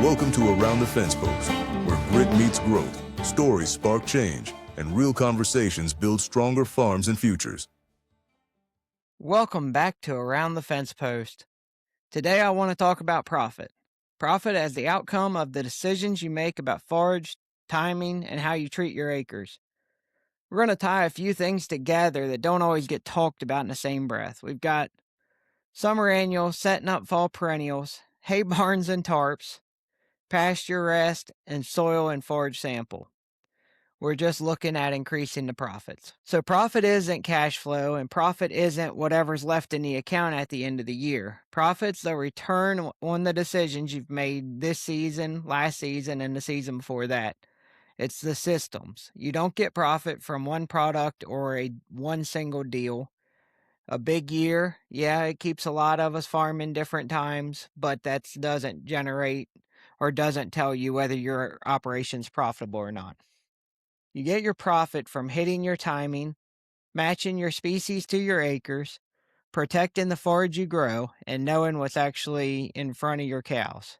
Welcome to Around the Fencepost, where grit meets growth, stories spark change, and real conversations build stronger farms and futures. Welcome back to Around the Fencepost. Today I want to talk about profit. Profit as the outcome of the decisions you make about forage, timing, and how you treat your acres. We're going to tie a few things together that don't always get talked about in the same breath. We've got summer annuals, setting up fall perennials, hay barns and tarps, pasture rest, and soil and forage sample. We're just looking at increasing the profits. So profit isn't cash flow, and profit isn't whatever's left in the account at the end of the year. Profit's the return on the decisions you've made this season, last season, and the season before that. It's the systems. You don't get profit from one product or one single deal. A big year, yeah, it keeps a lot of us farming different times, but that doesn't generate or doesn't tell you whether your operation's profitable or not. You get your profit from hitting your timing, matching your species to your acres, protecting the forage you grow, and knowing what's actually in front of your cows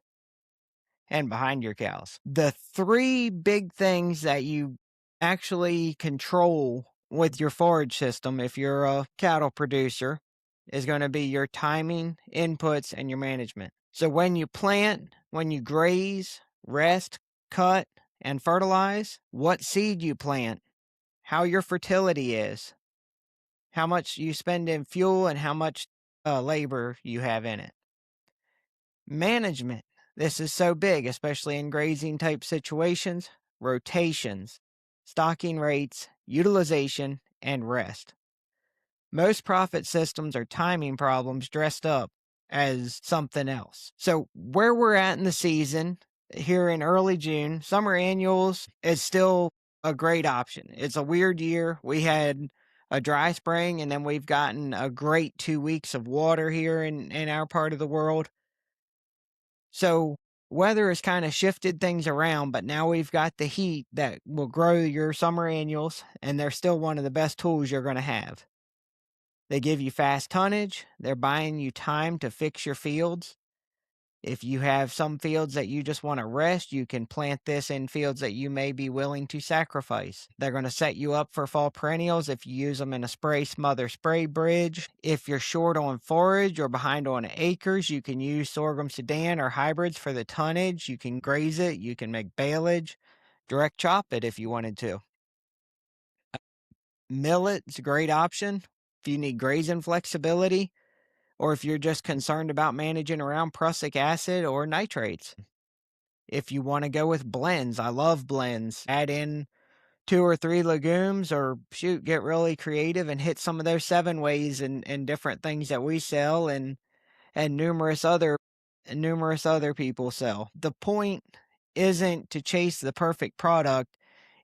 and behind your cows. The three big things that you actually control with your forage system, if you're a cattle producer, is going to be your timing, inputs, and your management. So when you plant, when you graze, rest, cut, and fertilize, what seed you plant, how your fertility is, how much you spend in fuel, and how much labor you have in it. Management. This is so big, especially in grazing type situations, rotations, stocking rates, utilization, and rest. Most profit systems are timing problems dressed up as something else. So where we're at in the season, here in early June, summer annuals is still a great option. It's a weird year. We had a dry spring, and then we've gotten a great 2 weeks of water here in our part of the world. So weather has kind of shifted things around, but now we've got the heat that will grow your summer annuals, and they're still one of the best tools you're going to have. They give you fast tonnage. They're buying you time to fix your fields. If you have some fields that you just want to rest, you can plant this in fields that you may be willing to sacrifice. They're going to set you up for fall perennials if you use them in a spray, smother, spray bridge. If you're short on forage or behind on acres, you can use sorghum Sudan or hybrids for the tonnage. You can graze it. You can make baleage, direct chop it if you wanted to. Millet's a great option if you need grazing flexibility, or if you're just concerned about managing around prussic acid or nitrates. If you want to go with blends, I love blends. Add in 2 or 3 legumes, or get really creative and hit some of those 7 ways and different things that we sell and numerous other people sell. The point isn't to chase the perfect product,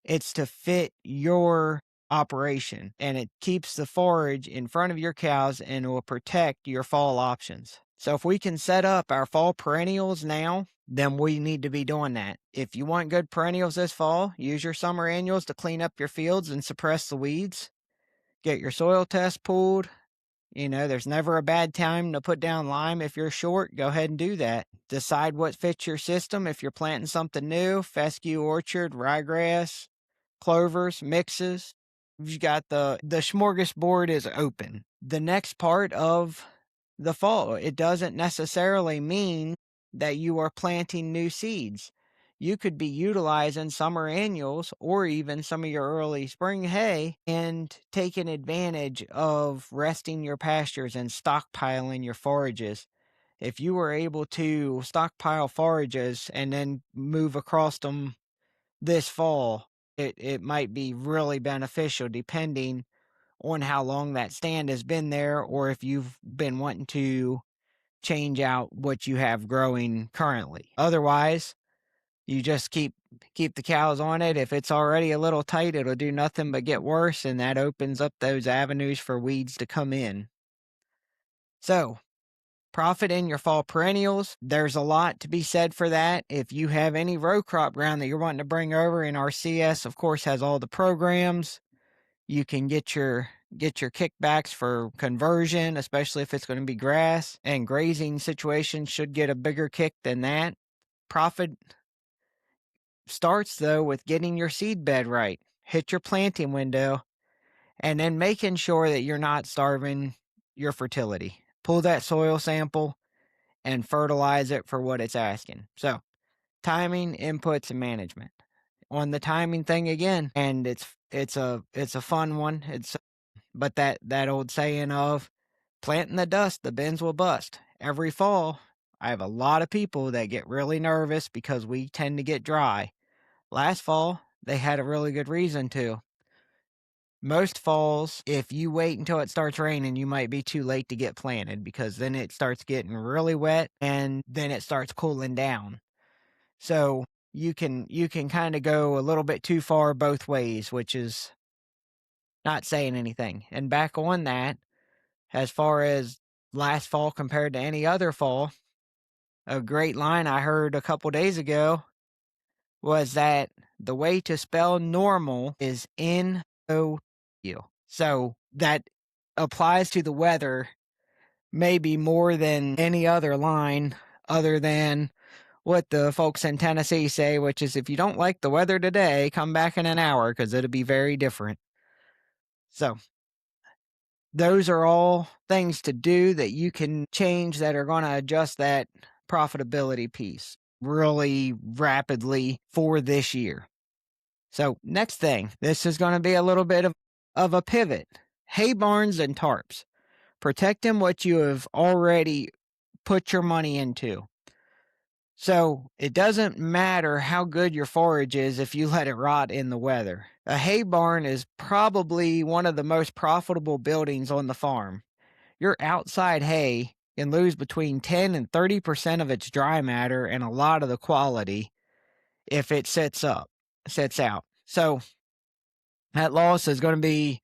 it's to fit your operation, and it keeps the forage in front of your cows and will protect your fall options. So if we can set up our fall perennials now, then we need to be doing that. If you want good perennials this fall, use your summer annuals to clean up your fields and suppress the weeds. Get your soil test pulled. There's never a bad time to put down lime if you're short. Go ahead and do that. Decide what fits your system. If you're planting something new, fescue orchard, ryegrass, clovers, mixes, you've got the smorgasbord is open. The next part of the fall, it doesn't necessarily mean that you are planting new seeds. You could be utilizing summer annuals or even some of your early spring hay and taking advantage of resting your pastures and stockpiling your forages. If you were able to stockpile forages and then move across them this fall, it might be really beneficial depending on how long that stand has been there, or if you've been wanting to change out what you have growing currently. Otherwise, you just keep the cows on it. If it's already a little tight, it'll do nothing but get worse, and that opens up those avenues for weeds to come in. So, profit in your fall perennials. There's a lot to be said for that. If you have any row crop ground that you're wanting to bring over, and our CS, of course, has all the programs. You can get your kickbacks for conversion, especially if it's going to be grass, and grazing situations should get a bigger kick than that. Profit starts, though, with getting your seed bed right. Hit your planting window, and then making sure that you're not starving your fertility. Pull that soil sample and fertilize it for what it's asking. So, timing, inputs, and management. On the timing thing again, and it's a fun one. But that old saying of plant in the dust, the bins will bust. Every fall, I have a lot of people that get really nervous because we tend to get dry. Last fall, they had a really good reason to. Most falls, if you wait until it starts raining, you might be too late to get planted because then it starts getting really wet and then it starts cooling down. So you can kind of go a little bit too far both ways, which is not saying anything. And back on that, as far as last fall compared to any other fall, a great line I heard a couple days ago was that the way to spell normal is N-O-U. So that applies to the weather maybe more than any other line other than what the folks in Tennessee say, which is if you don't like the weather today, come back in an hour because it'll be very different. So those are all things to do that you can change that are going to adjust that profitability piece really rapidly for this year. So next thing, this is going to be a little bit of a pivot. Hay barns and tarps. Protecting what you have already put your money into. So it doesn't matter how good your forage is if you let it rot in the weather. A hay barn is probably one of the most profitable buildings on the farm. Your outside hay can lose between 10 and 30% of its dry matter and a lot of the quality if it sits out. So that loss is going to be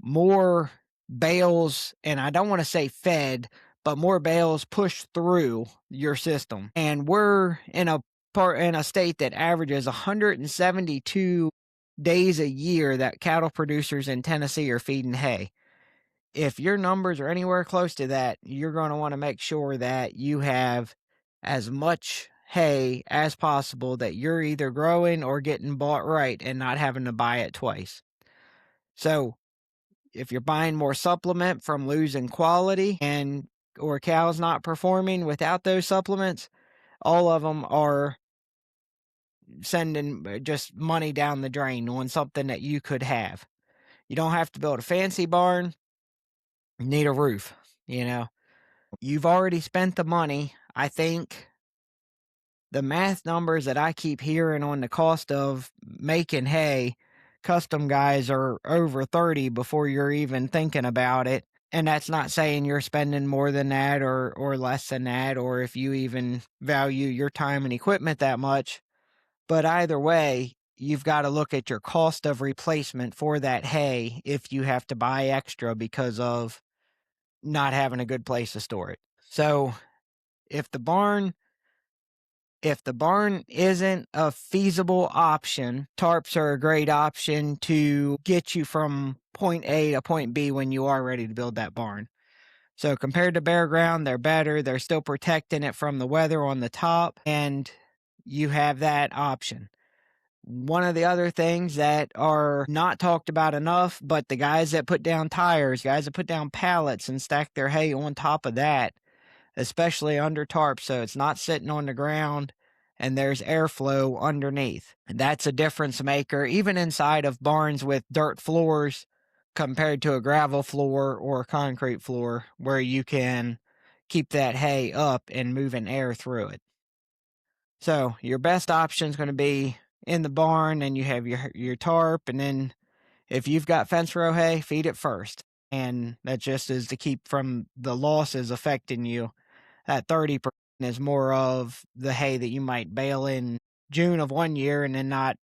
more bales, and I don't want to say fed, but more bales pushed through your system. And we're in a state that averages 172 days a year that cattle producers in Tennessee are feeding hay. If your numbers are anywhere close to that, you're going to want to make sure that you have as much hay as possible that you're either growing or getting bought right and not having to buy it twice. So if you're buying more supplement from losing quality or cows not performing without those supplements, all of them are sending just money down the drain on something that you could have. You don't have to build a fancy barn. You need a roof, You've already spent the money. I think the math numbers that I keep hearing on the cost of making hay, custom guys are over 30 before you're even thinking about it. And that's not saying you're spending more than that or less than that, or if you even value your time and equipment that much. But either way, you've got to look at your cost of replacement for that hay if you have to buy extra because of not having a good place to store it. So if the barn isn't a feasible option, tarps are a great option to get you from point A to point B when you are ready to build that barn. So compared to bare ground, they're better. They're still protecting it from the weather on the top, and you have that option. One of the other things that are not talked about enough, but the guys that put down tires, guys that put down pallets and stack their hay on top of that, especially under tarp, so it's not sitting on the ground and there's airflow underneath. That's a difference maker, even inside of barns with dirt floors compared to a gravel floor or a concrete floor where you can keep that hay up and moving air through it. So your best option is going to be in the barn, and you have your tarp, and then if you've got fence row hay, feed it first. And that just is to keep from the losses affecting you. That 30% is more of the hay that you might bale in June of one year and then not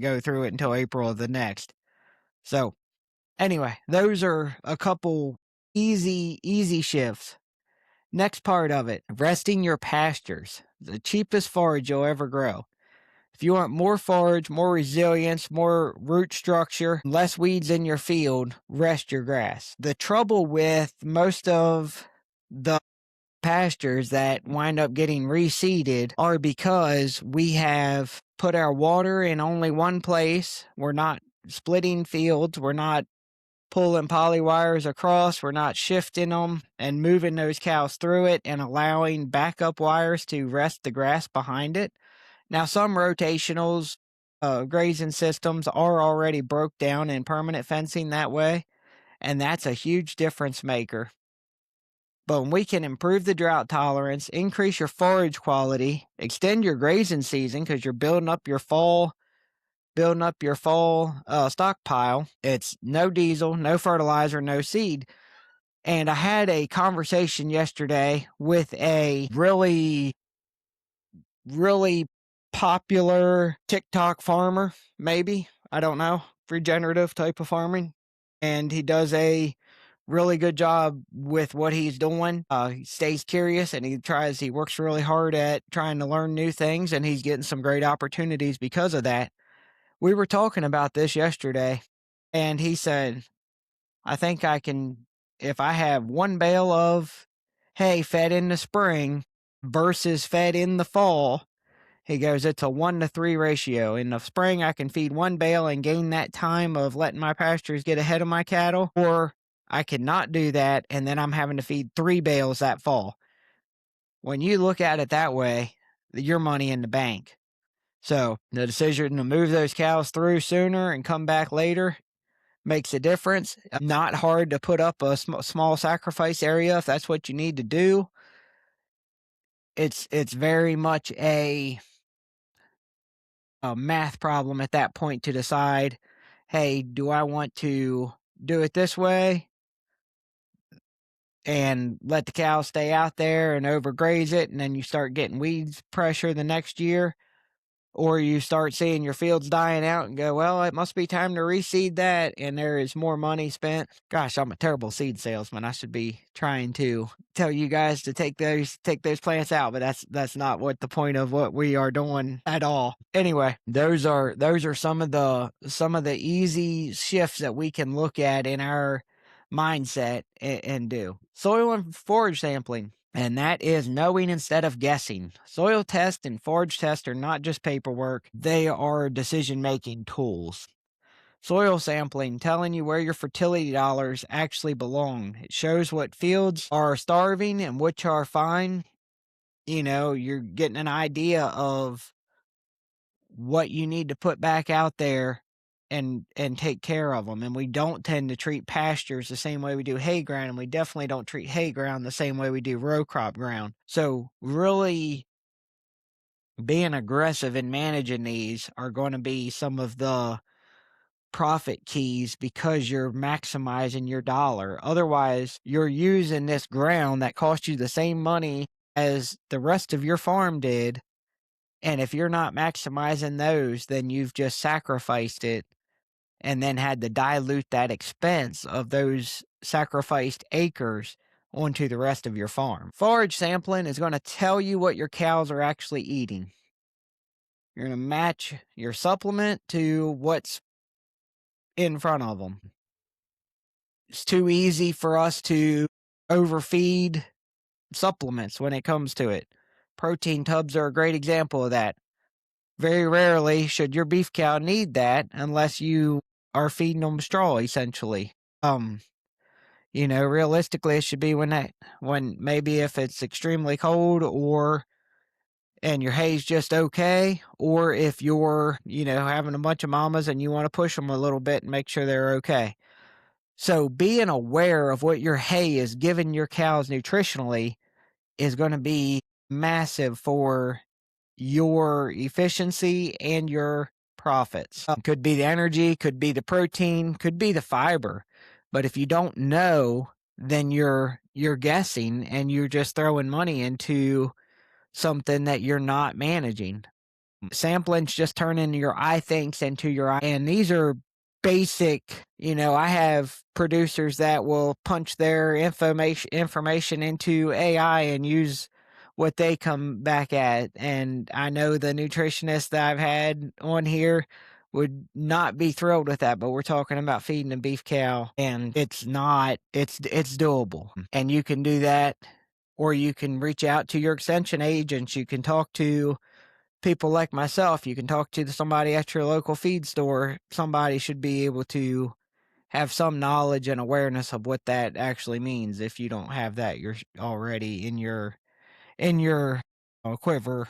go through it until April of the next. So anyway, those are a couple easy shifts. Next part of it, resting your pastures, the cheapest forage you'll ever grow. If you want more forage, more resilience, more root structure, less weeds in your field, rest your grass. The trouble with most of the pastures that wind up getting reseeded are because we have put our water in only one place. We're not splitting fields. We're not pulling poly wires across. We're not shifting them and moving those cows through it and allowing backup wires to rest the grass behind it. Now, some rotationals, grazing systems are already broke down in permanent fencing that way, and that's a huge difference maker. But when we can improve the drought tolerance, increase your forage quality, extend your grazing season because you're building up your fall stockpile. It's no diesel, no fertilizer, no seed. And I had a conversation yesterday with a really popular TikTok farmer, maybe. I don't know. Regenerative type of farming. And he does a really good job with what he's doing. He stays curious and he works really hard at trying to learn new things, and he's getting some great opportunities because of that. We were talking about this yesterday, and he said, I think I can, if I have one bale of hay fed in the spring versus fed in the fall, he goes, it's a 1-to-3 ratio. In the spring, I can feed one bale and gain that time of letting my pastures get ahead of my cattle, or I cannot do that, and then I'm having to feed 3 bales that fall. When you look at it that way, your money in the bank. So the decision to move those cows through sooner and come back later makes a difference. Not hard to put up a small sacrifice area if that's what you need to do. It's very much a math problem at that point to decide, hey, do I want to do it this way and let the cows stay out there and overgraze it, and then you start getting weeds pressure the next year? Or you start seeing your fields dying out and go, well, it must be time to reseed that, and there is more money spent. Gosh, I'm a terrible seed salesman. I should be trying to tell you guys to take those plants out, but that's not what the point of what we are doing at all. Anyway, those are some of the easy shifts that we can look at in our mindset and do. Soil and forage sampling. And that is knowing instead of guessing. Soil test and forage test are not just paperwork, they are decision-making tools. Soil sampling, telling you where your fertility dollars actually belong. It shows what fields are starving and which are fine. You know, you're getting an idea of what you need to put back out there and take care of them. And we don't tend to treat pastures the same way we do hay ground, and we definitely don't treat hay ground the same way we do row crop ground. So really being aggressive in managing these are going to be some of the profit keys, because you're maximizing your dollar. Otherwise, you're using this ground that cost you the same money as the rest of your farm did. And if you're not maximizing those, then you've just sacrificed it and then had to dilute that expense of those sacrificed acres onto the rest of your farm. Forage sampling is going to tell you what your cows are actually eating. You're going to match your supplement to what's in front of them. It's too easy for us to overfeed supplements when it comes to it. Protein tubs are a great example of that. Very rarely should your beef cow need that unless you are feeding them straw, essentially. You know, realistically, it should be when maybe if it's extremely cold, and your hay's just okay, or if you're, having a bunch of mamas and you want to push them a little bit and make sure they're okay. So being aware of what your hay is giving your cows nutritionally is going to be massive for your efficiency and your profits. Could be the energy, could be the protein, could be the fiber. But if you don't know, then you're guessing and you're just throwing money into something that you're not managing. Sampling's just turning your I thinks into your I, and these are basic. I have producers that will punch their information into AI and use what they come back at. And I know the nutritionists that I've had on here would not be thrilled with that, but we're talking about feeding a beef cow, and it's doable. And you can do that or you can reach out to your extension agents. You can talk to people like myself. You can talk to somebody at your local feed store. Somebody should be able to have some knowledge and awareness of what that actually means. If you don't have that, you're already in your quiver.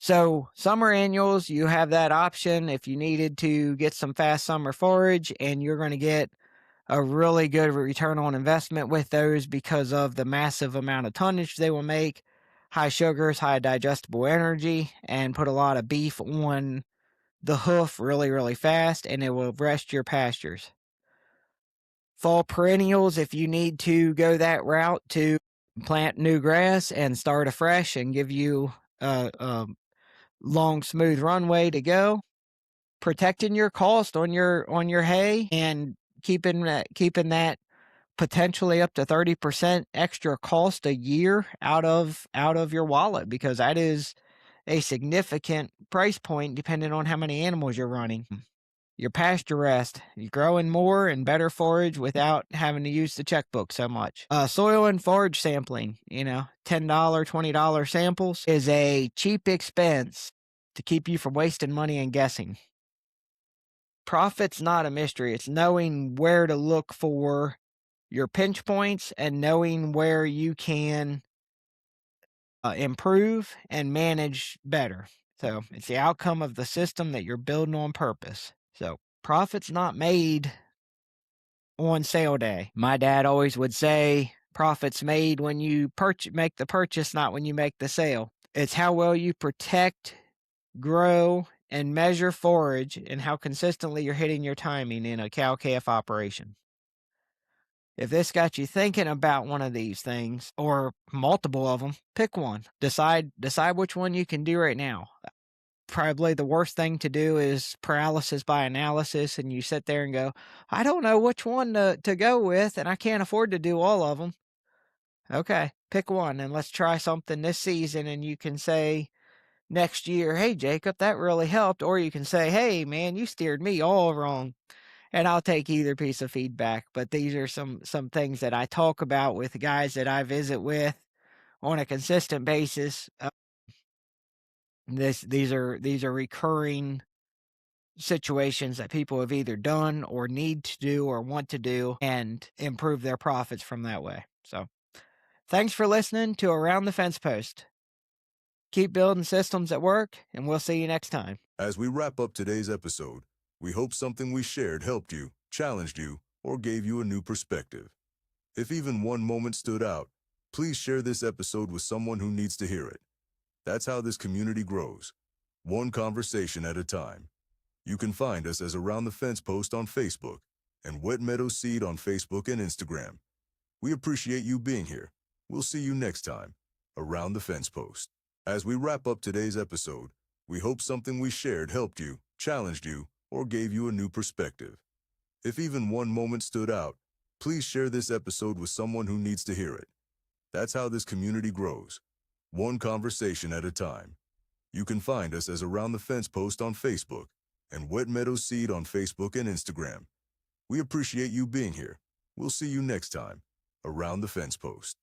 So summer annuals, you have that option if you needed to get some fast summer forage, and you're going to get a really good return on investment with those because of the massive amount of tonnage they will make, high sugars, high digestible energy, and put a lot of beef on the hoof really, really fast, and it will rest your pastures. Fall perennials, if you need to go that route to plant new grass and start afresh and give you a long, smooth runway to go. Protecting your cost on your hay and keeping that potentially up to 30% extra cost a year out of your wallet, because that is a significant price point depending on how many animals you're running. Your pasture rest, you're growing more and better forage without having to use the checkbook so much. Soil and forage sampling, $10, $20 samples is a cheap expense to keep you from wasting money and guessing. Profit's not a mystery. It's knowing where to look for your pinch points and knowing where you can improve and manage better. So it's the outcome of the system that you're building on purpose. So profit's not made on sale day. My dad always would say, profit's made when you make the purchase, not when you make the sale. It's how well you protect, grow, and measure forage, and how consistently you're hitting your timing in a cow-calf operation. If this got you thinking about one of these things, or multiple of them, pick one. Decide which one you can do right now. Probably the worst thing to do is paralysis by analysis, and you sit there and go, I don't know which one to go with, and I can't afford to do all of them. Okay, pick one, and let's try something this season, and you can say next year, hey, Jacob, that really helped. Or you can say, hey, man, you steered me all wrong. And I'll take either piece of feedback. But these are some things that I talk about with guys that I visit with on a consistent basis. These are recurring situations that people have either done or need to do or want to do and improve their profits from that way. So thanks for listening to Around the Fence Post. Keep building systems that work, and we'll see you next time. As we wrap up today's episode, we hope something we shared helped you, challenged you, or gave you a new perspective. If even one moment stood out, please share this episode with someone who needs to hear it. That's how this community grows, one conversation at a time. You can find us as Around the Fence Post on Facebook and Wet Meadows Seed on Facebook and Instagram. We appreciate you being here. We'll see you next time, Around the Fence Post. As we wrap up today's episode, we hope something we shared helped you, challenged you, or gave you a new perspective. If even one moment stood out, please share this episode with someone who needs to hear it. That's how this community grows, one conversation at a time. You can find us as Around the Fence Post on Facebook and Wet Meadows Seed on Facebook and Instagram. We appreciate you being here. We'll see you next time, Around the Fence Post.